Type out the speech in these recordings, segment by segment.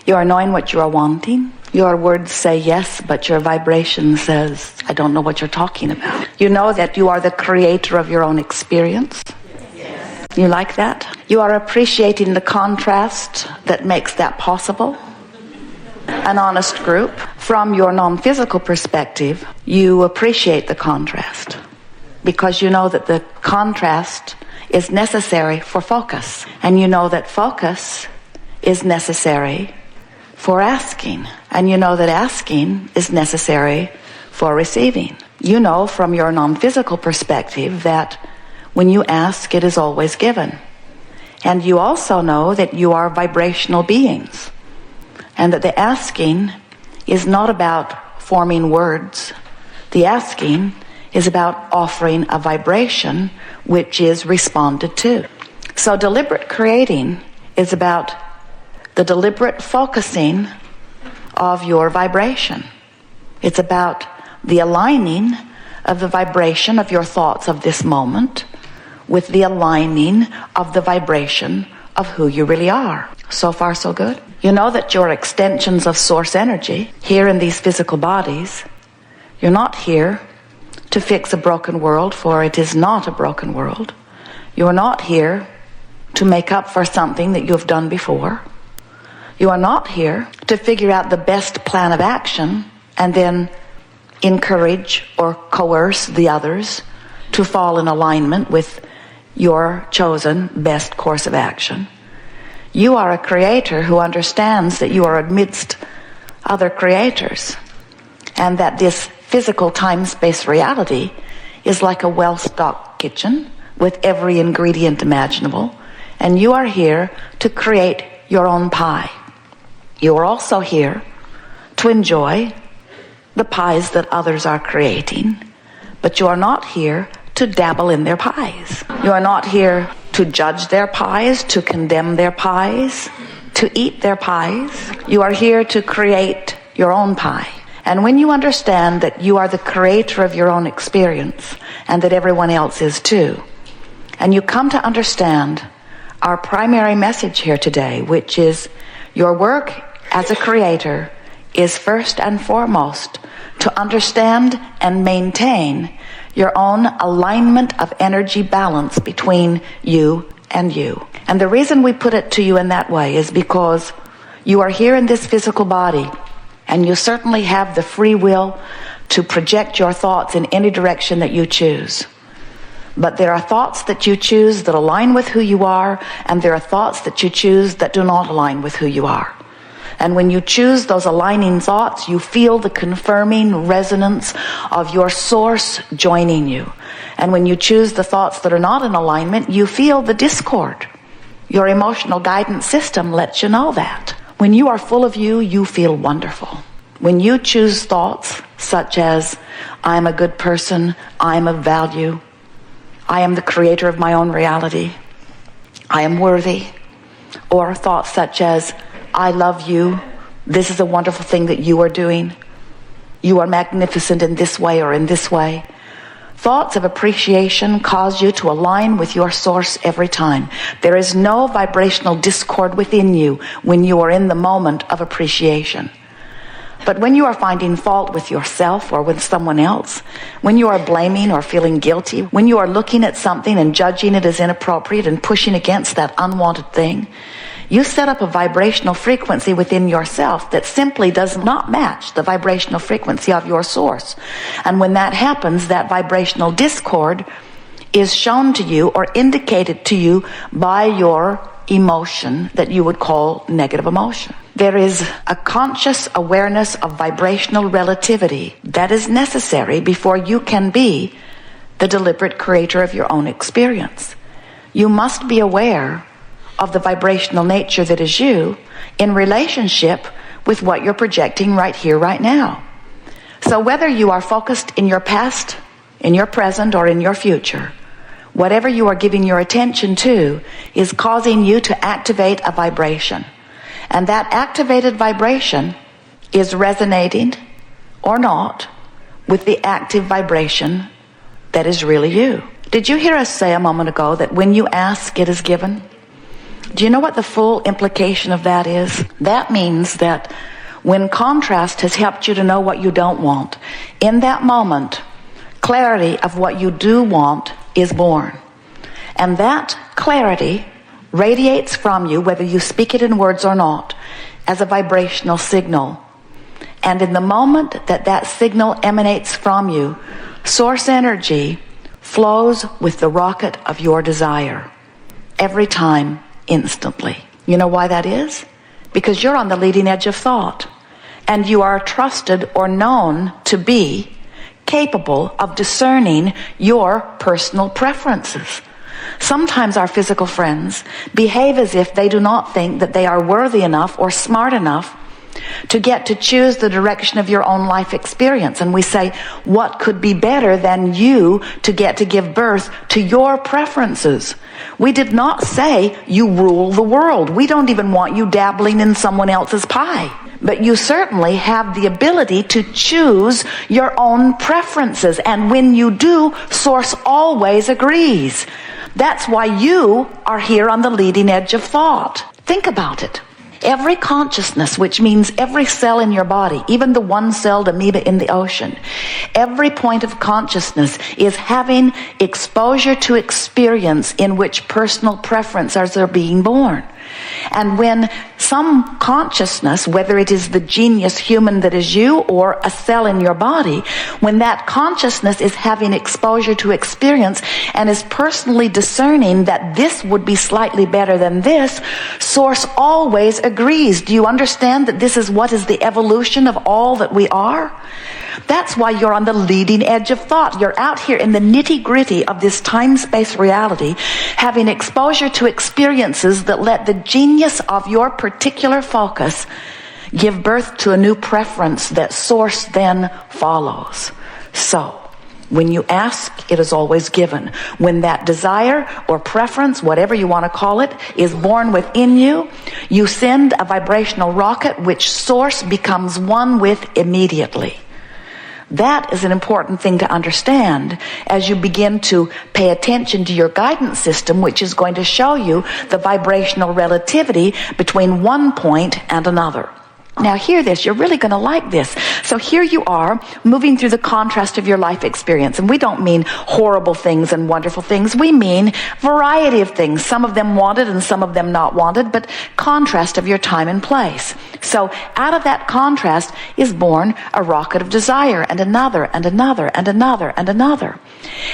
You are knowing what you are wanting. Your words say yes, but your vibration says, I don't know what you're talking about. You know that you are the creator of your own experience. Yes. You like that? You are appreciating the contrast that makes that possible. An honest group. From your non-physical perspective, you appreciate the contrast because you know that the contrast is necessary for focus. And you know that focus is necessary for asking. And you know that asking is necessary for receiving. You know from your non-physical perspective that when you ask, it is always given. And you also know that you are vibrational beings. And that the asking is not about forming words. The asking is about offering a vibration which is responded to. So deliberate creating is about the deliberate focusing of your vibration. It's about the aligning of the vibration of your thoughts of this moment with the aligning of the vibration of who you really are. So far, so good. You know that you're extensions of source energy here in these physical bodies. You're not here to fix a broken world, for it is not a broken world. You are not here to make up for something that you've done before. You are not here to figure out the best plan of action and then encourage or coerce the others to fall in alignment with your chosen best course of action. You are a creator who understands that you are amidst other creators and that this physical time-space reality is like a well-stocked kitchen with every ingredient imaginable, and you are here to create your own pie. You are also here to enjoy the pies that others are creating, but you are not here to dabble in their pies. You are not here to judge their pies, to condemn their pies, to eat their pies. You are here to create your own pie. And when you understand that you are the creator of your own experience and that everyone else is too, and you come to understand our primary message here today, which is your work as a creator is first and foremost to understand and maintain your own alignment of energy balance between you and you. And the reason we put it to you in that way is because you are here in this physical body, and you certainly have the free will to project your thoughts in any direction that you choose. But there are thoughts that you choose that align with who you are, and there are thoughts that you choose that do not align with who you are. And when you choose those aligning thoughts, you feel the confirming resonance of your source joining you. And when you choose the thoughts that are not in alignment, you feel the discord. Your emotional guidance system lets you know that. When you are full of you, you feel wonderful. When you choose thoughts such as, I am a good person, I am of value, I am the creator of my own reality, I am worthy, or thoughts such as, I love you, this is a wonderful thing that you are doing, you are magnificent in this way or in this way. Thoughts of appreciation cause you to align with your source every time. There is no vibrational discord within you when you are in the moment of appreciation. But when you are finding fault with yourself or with someone else, when you are blaming or feeling guilty, when you are looking at something and judging it as inappropriate and pushing against that unwanted thing, you set up a vibrational frequency within yourself that simply does not match the vibrational frequency of your source. And when that happens, that vibrational discord is shown to you or indicated to you by your emotion that you would call negative emotion. There is a conscious awareness of vibrational relativity that is necessary before you can be the deliberate creator of your own experience. You must be aware of the vibrational nature that is you in relationship with what you're projecting right here, right now. So whether you are focused in your past, in your present, or in your future, whatever you are giving your attention to is causing you to activate a vibration. And that activated vibration is resonating or not with the active vibration that is really you. Did you hear us say a moment ago that when you ask, it is given? Do you know what the full implication of that is? That means that when contrast has helped you to know what you don't want, in that moment, clarity of what you do want is born. And that clarity radiates from you, whether you speak it in words or not, as a vibrational signal. And in the moment that that signal emanates from you, source energy flows with the rocket of your desire. Every time, instantly. You know why that is? Because you're on the leading edge of thought. And you are trusted or known to be capable of discerning your personal preferences. Sometimes our physical friends behave as if they do not think that they are worthy enough or smart enough to get to choose the direction of your own life experience. And we say, what could be better than you to get to give birth to your preferences? We did not say you rule the world. We don't even want you dabbling in someone else's pie. But you certainly have the ability to choose your own preferences. And when you do, Source always agrees. That's why you are here on the leading edge of thought. Think about it. Every consciousness, which means every cell in your body, even the one-celled amoeba in the ocean, every point of consciousness is having exposure to experience in which personal preferences are being born. And when some consciousness, whether it is the genius human that is you or a cell in your body, when that consciousness is having exposure to experience and is personally discerning that this would be slightly better than this, Source always agrees. Do you understand that this is what is the evolution of all that we are? That's why you're on the leading edge of thought. You're out here in the nitty-gritty of this time-space reality, having exposure to experiences that let the genius of your particular focus give birth to a new preference that Source then follows. So, when you ask, it is always given. When that desire or preference, whatever you want to call it, is born within you, you send a vibrational rocket which Source becomes one with immediately. That is an important thing to understand as you begin to pay attention to your guidance system, which is going to show you the vibrational relativity between one point and another. Now hear this, you're really going to like this. So here you are, moving through the contrast of your life experience. And we don't mean horrible things and wonderful things. We mean variety of things. Some of them wanted and some of them not wanted, but contrast of your time and place. So out of that contrast is born a rocket of desire, and another, and another, and another, and another.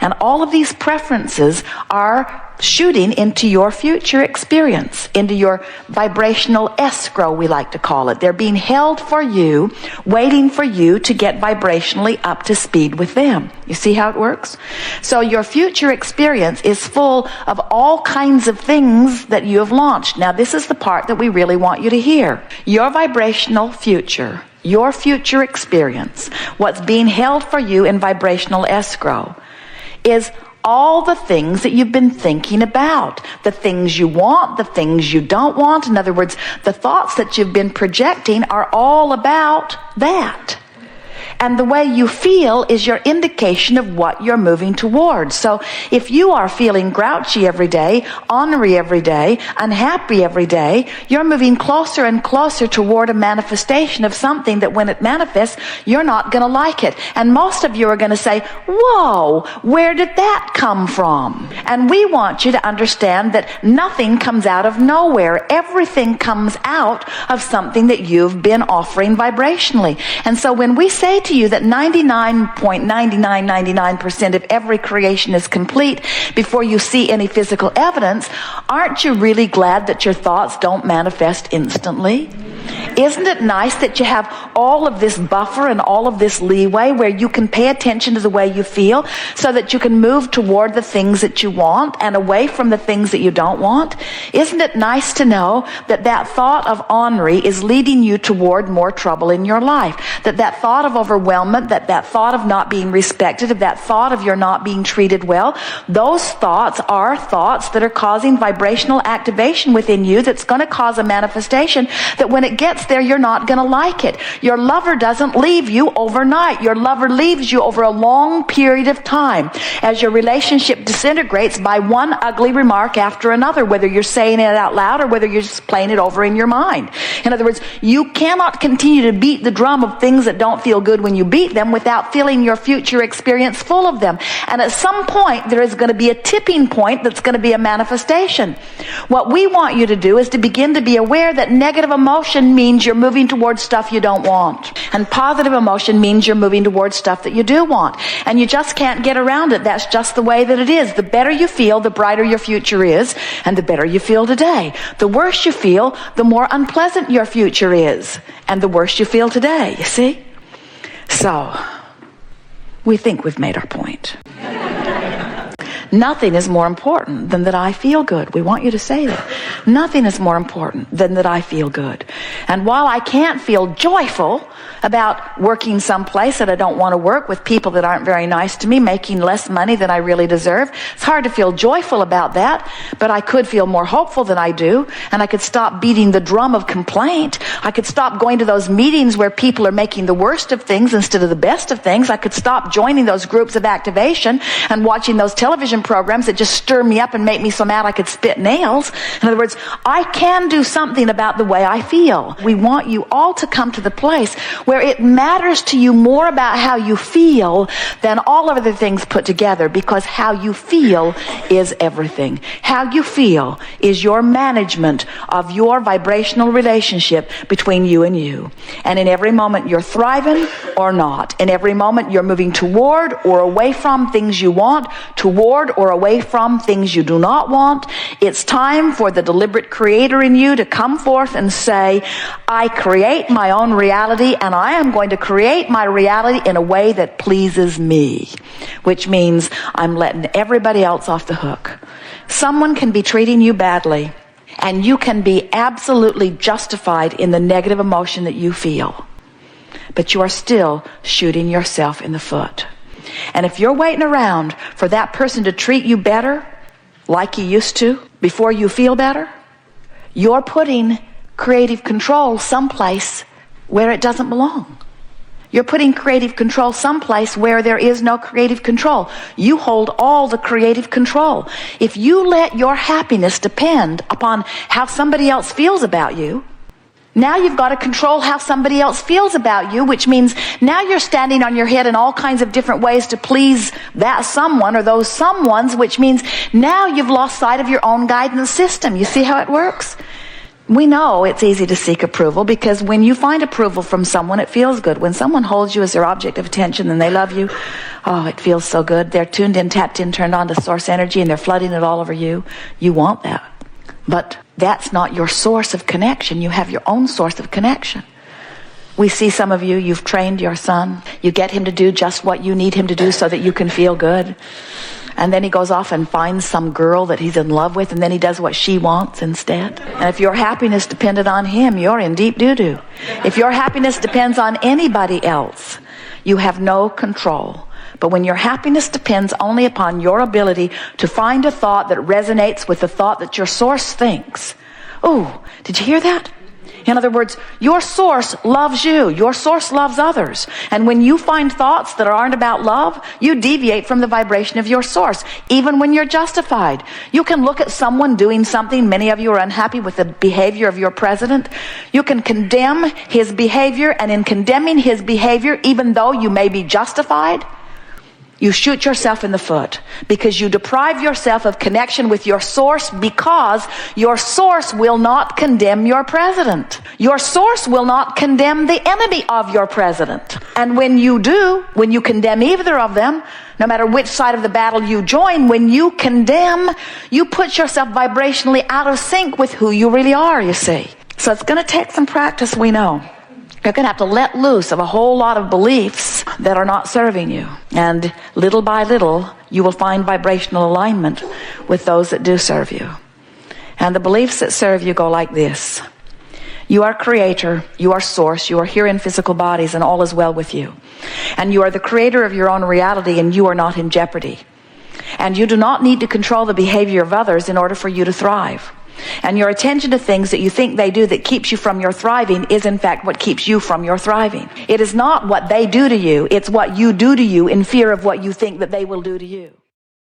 And all of these preferences are shooting into your future experience, into your vibrational escrow, we like to call it. They're being held for you, waiting for you to get vibrationally up to speed with them. You see how it works? So your future experience is full of all kinds of things that you have launched. Now this is the part that we really want you to hear. Your vibrational future, your future experience, what's being held for you in vibrational escrow, is all the things that you've been thinking about. The things you want, the things you don't want. In other words, the thoughts that you've been projecting are all about that. And the way you feel is your indication of what you're moving towards. So if you are feeling grouchy every day, ornery every day, unhappy every day, you're moving closer and closer toward a manifestation of something that when it manifests, you're not going to like it. And most of you are going to say, whoa, where did that come from? And we want you to understand that nothing comes out of nowhere. Everything comes out of something that you've been offering vibrationally. And so when we say to you that 99.9999% of every creation is complete before you see any physical evidence, aren't you really glad that your thoughts don't manifest instantly? Isn't it nice that you have all of this buffer and all of this leeway where you can pay attention to the way you feel so that you can move toward the things that you want and away from the things that you don't want? Isn't it nice to know that that thought of ornery is leading you toward more trouble in your life? That thought of overwhelmment, that thought of not being respected, that thought of you're not being treated well, those thoughts are thoughts that are causing vibrational activation within you that's going to cause a manifestation that when it gets gets there, you're not going to like it. Your lover doesn't leave you overnight. Your lover leaves you over a long period of time as your relationship disintegrates by one ugly remark after another, whether you're saying it out loud or whether you're just playing it over in your mind. In other words, you cannot continue to beat the drum of things that don't feel good when you beat them without filling your future experience full of them. And at some point, there is going to be a tipping point that's going to be a manifestation. What we want you to do is to begin to be aware that negative emotion means you're moving towards stuff you don't want. And positive emotion means you're moving towards stuff that you do want. And you just can't get around it. That's just the way that it is. The better you feel, the brighter your future is, and the better you feel today. The worse you feel, the more unpleasant your future is, and the worse you feel today, you see? So, we think we've made our point. Nothing is more important than that I feel good. We want you to say that. Nothing is more important than that I feel good. And while I can't feel joyful about working someplace that I don't want to work with people that aren't very nice to me, making less money than I really deserve, it's hard to feel joyful about that, but I could feel more hopeful than I do, and I could stop beating the drum of complaint. I could stop going to those meetings where people are making the worst of things instead of the best of things. I could stop joining those groups of activation and watching those television programs that just stir me up and make me so mad I could spit nails. In other words, I can do something about the way I feel. We want you all to come to the place where it matters to you more about how you feel than all of the things put together, because how you feel is everything. How you feel is your management of your vibrational relationship between you and you. And in every moment you're thriving or not. In every moment you're moving toward or away from things you want, toward or away from things you do not want. It's time for the deliberate creator in you to come forth and say, I create my own reality, and I am going to create my reality in a way that pleases me, which means I'm letting everybody else off the hook. Someone can be treating you badly, and you can be absolutely justified in the negative emotion that you feel, but you are still shooting yourself in the foot. And if you're waiting around for that person to treat you better, like you used to, before you feel better, you're putting creative control someplace where it doesn't belong. You're putting creative control someplace where there is no creative control. You hold all the creative control. If you let your happiness depend upon how somebody else feels about you, now you've got to control how somebody else feels about you, which means now you're standing on your head in all kinds of different ways to please that someone or those someones, which means now you've lost sight of your own guidance system. You see how it works? We know it's easy to seek approval because when you find approval from someone, it feels good. When someone holds you as their object of attention and they love you, oh, it feels so good. They're tuned in, tapped in, turned on to source energy, and they're flooding it all over you. You want that. But that's not your source of connection. You have your own source of connection. We see some of you, you've trained your son. You get him to do just what you need him to do so that you can feel good. And then he goes off and finds some girl that he's in love with, and then he does what she wants instead. And if your happiness depended on him, you're in deep doo-doo. If your happiness depends on anybody else, you have no control. But when your happiness depends only upon your ability to find a thought that resonates with the thought that your source thinks. Oh, did you hear that? In other words, your source loves you. Your source loves others. And when you find thoughts that aren't about love, you deviate from the vibration of your source, even when you're justified. You can look at someone doing something. Many of you are unhappy with the behavior of your president. You can condemn his behavior, and in condemning his behavior, even though you may be justified, you shoot yourself in the foot because you deprive yourself of connection with your source, because your source will not condemn your president. Your source will not condemn the enemy of your president. And when you do, when you condemn either of them, no matter which side of the battle you join, when you condemn, you put yourself vibrationally out of sync with who you really are, you see. So it's going to take some practice, we know. You're going to have to let loose of a whole lot of beliefs that are not serving you. And little by little, you will find vibrational alignment with those that do serve you. And the beliefs that serve you go like this. You are creator, you are source, you are here in physical bodies, and all is well with you. And you are the creator of your own reality, and you are not in jeopardy. And you do not need to control the behavior of others in order for you to thrive. And your attention to things that you think they do that keeps you from your thriving is in fact what keeps you from your thriving. It is not what they do to you, it's what you do to you in fear of what you think that they will do to you.